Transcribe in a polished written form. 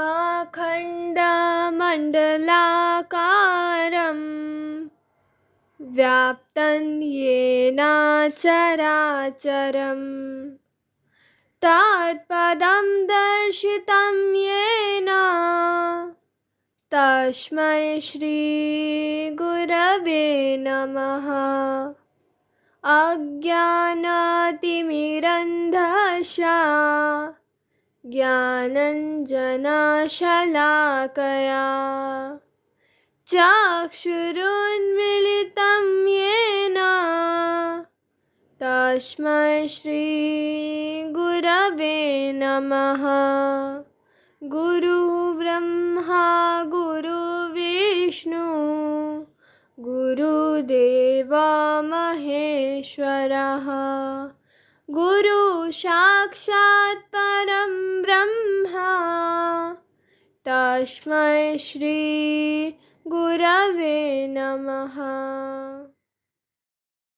अखण्डमण्डलाकारं व्याप्तं येन चराचरं तत्पदं दर्शितं येन तस्मै श्रीगुरवे नमः। अज्ञानतिमिरन्धस्य ज्ञानञ्जनशलाकया चक्षुरुन्मीलितं येन तस्मै श्रीगुरवे नमः। गुरुर्ब्रह्मा गुरुर्विष्णु गुरुदेवो महेश्वरः गुरुसाक्षात् परं ब्रह्म तस्मै श्री गुरवे नमः।